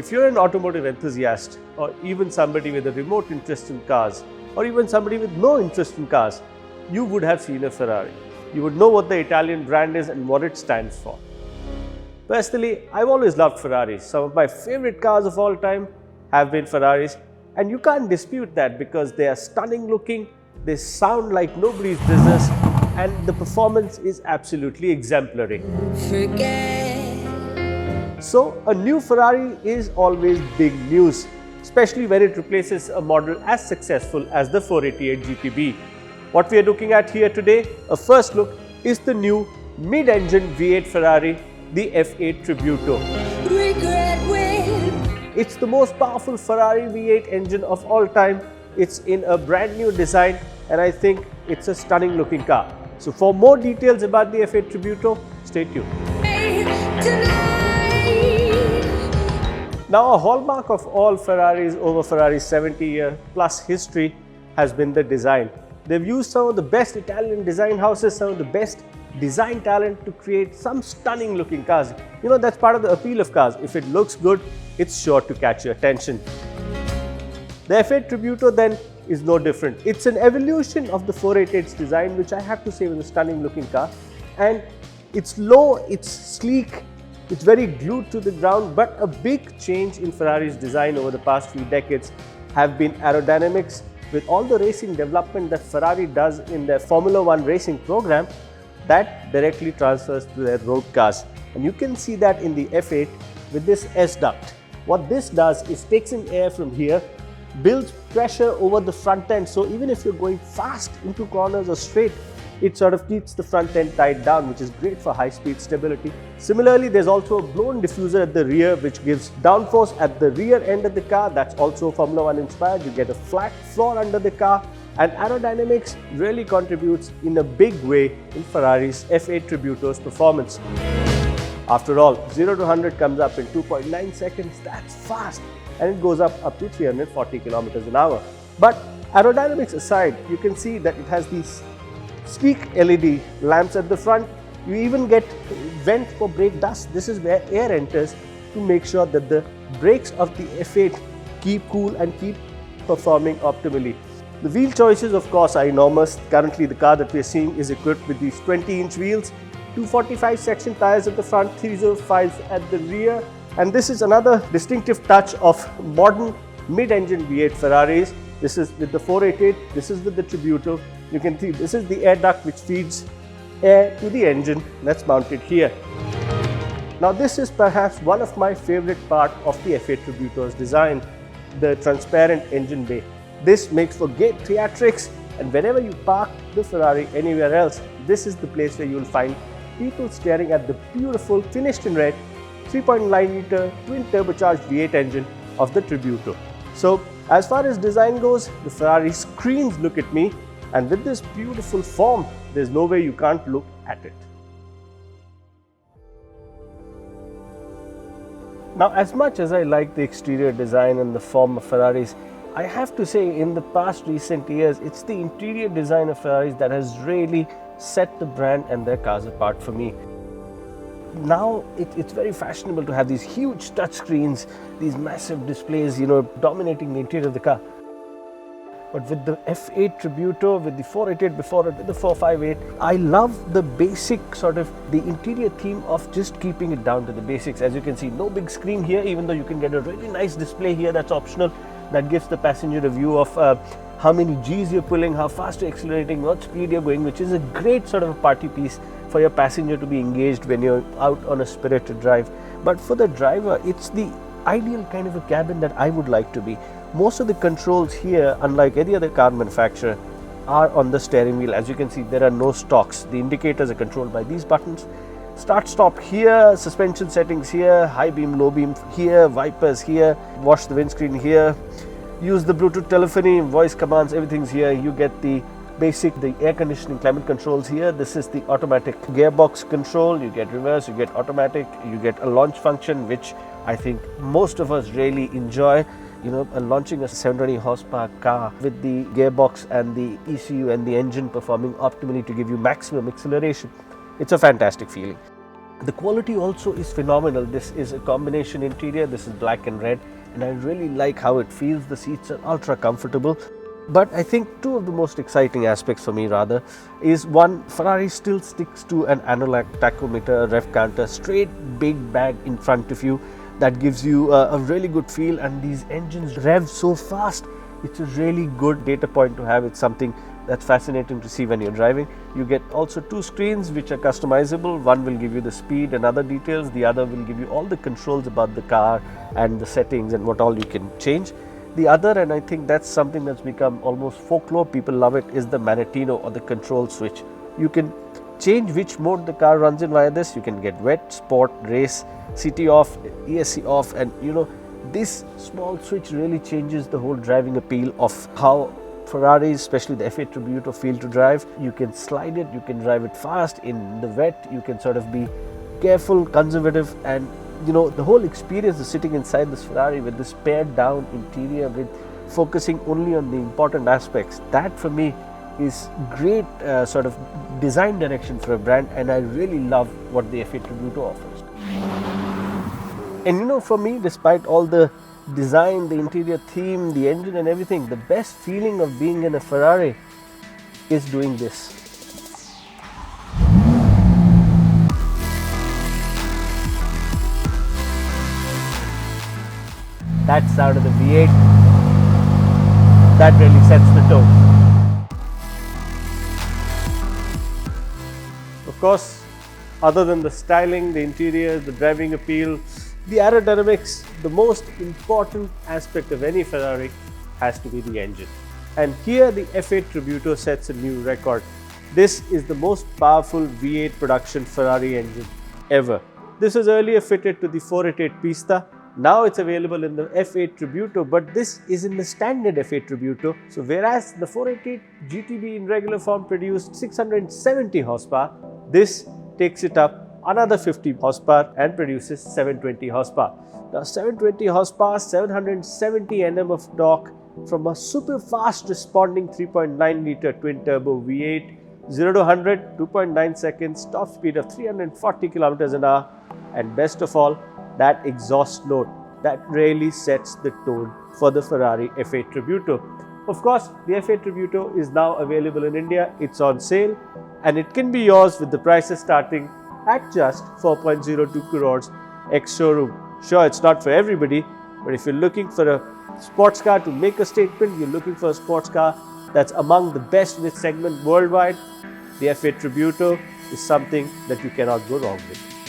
If you're an automotive enthusiast, or even somebody with a remote interest in cars, or even somebody with no interest in cars, you would have seen a Ferrari. You would know what the Italian brand is and what it stands for. Personally, I've always loved Ferraris. Some of my favorite cars of all time have been Ferraris, and you can't dispute that because they are stunning looking, they sound like nobody's business, and the performance is absolutely exemplary. So, a new Ferrari is always big news, especially when it replaces a model as successful as the 488 GTB. What we are looking at here today, a first look, is the new mid-engine V8 Ferrari, the F8 Tributo. It's the most powerful Ferrari V8 engine of all time. It's in a brand new design, and I think it's a stunning looking car. So for more details about the F8 Tributo, stay tuned. Now, a hallmark of all Ferraris over Ferrari's 70-year plus history has been the design. They've used some of the best Italian design houses, some of the best design talent to create some stunning looking cars. You know, that's part of the appeal of cars. If it looks good, it's sure to catch your attention. The F8 Tributo then is no different. It's an evolution of the 488's design, which I have to say was a stunning looking car. And it's low, it's sleek, it's very glued to the ground, but a big change in Ferrari's design over the past few decades have been aerodynamics. With all the racing development that Ferrari does in their Formula One racing program, that directly transfers to their road cars. And you can see that in the F8 with this S-duct. What this does is takes in air from here, builds pressure over the front end, so even if you're going fast into corners or straight, it sort of keeps the front end tied down, which is great for high-speed stability. Similarly, there's also a blown diffuser at the rear, which gives downforce at the rear end of the car. That's also Formula One inspired. You get a flat floor under the car, and aerodynamics really contributes in a big way in Ferrari's F8 Tributo's performance. After all, 0 to 100 comes up in 2.9 seconds. That's fast, and it goes up to 340 kilometers an hour. But aerodynamics aside, you can see that it has these sleek LED lamps at the front. You even get vent for brake dust. This is where air enters to make sure that the brakes of the F8 keep cool and keep performing optimally. The wheel choices, of course, are enormous. Currently, the car that we are seeing is equipped with these 20-inch wheels, 245 section tires at the front, 305s at the rear. And this is another distinctive touch of modern mid-engine V8 Ferraris. This is with the 488, this is with the Tributo. You can see this is the air duct which feeds air to the engine that's mounted here. Now, this is perhaps one of my favorite part of the F8 Tributo's design, the transparent engine bay. This makes for great theatrics, and whenever you park the Ferrari anywhere else, this is the place where you'll find people staring at the beautiful, finished in red, 3.9-litre twin turbocharged V8 engine of the Tributo. So, as far as design goes, the Ferrari screens look at me, and with this beautiful form, there's no way you can't look at it. Now, as much as I like the exterior design and the form of Ferraris, I have to say in the past recent years, it's the interior design of Ferraris that has really set the brand and their cars apart for me. Now it's very fashionable to have these huge touch screens, these massive displays, dominating the interior of the car. But with the F8 Tributo, with the 488 before it, with the 458, I love the basic the interior theme of just keeping it down to the basics. As you can see, no big screen here, even though you can get a really nice display here that's optional, that gives the passenger a view of how many G's you're pulling, how fast you're accelerating, what speed you're going, which is a great a party piece for your passenger to be engaged when you're out on a spirited drive. But for the driver, it's the ideal kind of a cabin that I would like to be. Most of the controls here, unlike any other car manufacturer, are on the steering wheel. As you can see, there are no stalks. The indicators are controlled by these buttons. Start stop here, suspension settings here, high beam, low beam here, wipers here, wash the windscreen here, use the Bluetooth telephony, voice commands, everything's here. You get the air conditioning, climate controls here. This is the automatic gearbox control. You get reverse, you get automatic, you get a launch function, which I think most of us really enjoy. Launching a 720 horsepower car with the gearbox and the ECU and the engine performing optimally to give you maximum acceleration. It's a fantastic feeling. The quality also is phenomenal. This is a combination interior. This is black and red, and I really like how it feels. The seats are ultra comfortable. But I think two of the most exciting aspects for me rather is one, Ferrari still sticks to an analog tachometer, rev counter, straight big bag in front of you that gives you a really good feel, and these engines rev so fast. It's a really good data point to have. It's something that's fascinating to see when you're driving. You get also two screens which are customizable. One will give you the speed and other details. The other will give you all the controls about the car and the settings and what all you can change. The other, and I think that's something that's become almost folklore, people love it, is the Manettino or the control switch. You can change which mode the car runs in via this. You can get wet, sport, race, CT off, ESC off, and this small switch really changes the whole driving appeal of how Ferraris, especially the F8 Tributo, feel to drive. You can slide it, you can drive it fast in the wet, you can sort of be careful, conservative, and the whole experience of sitting inside this Ferrari with this pared down interior with focusing only on the important aspects, that for me is great sort of design direction for a brand, and I really love what the F8 Tributo offers. And for me, despite all the design, the interior theme, the engine and everything, the best feeling of being in a Ferrari is doing this. That sound of the V8, that really sets the tone. Of course, other than the styling, the interior, the driving appeal, the aerodynamics, the most important aspect of any Ferrari has to be the engine. And here the F8 Tributo sets a new record. This is the most powerful V8 production Ferrari engine ever. This was earlier fitted to the 488 Pista. Now it's available in the F8 Tributo, but this is in the standard F8 Tributo. So whereas the 488 GTB in regular form produced 670 horsepower, this takes it up another 50 horsepower and produces 720 horsepower. Now 720 horsepower, 770 Nm of torque from a super fast responding 3.9 litre twin turbo V8, 0 to 100, 2.9 seconds, top speed of 340 kilometers an hour, and best of all, that exhaust note that really sets the tone for the Ferrari F8 Tributo. Of course, the F8 Tributo is now available in India. It's on sale and it can be yours with the prices starting at just 4.02 crores ex-showroom. Sure, it's not for everybody, but if you're looking for a sports car to make a statement, you're looking for a sports car that's among the best in its segment worldwide, the F8 Tributo is something that you cannot go wrong with.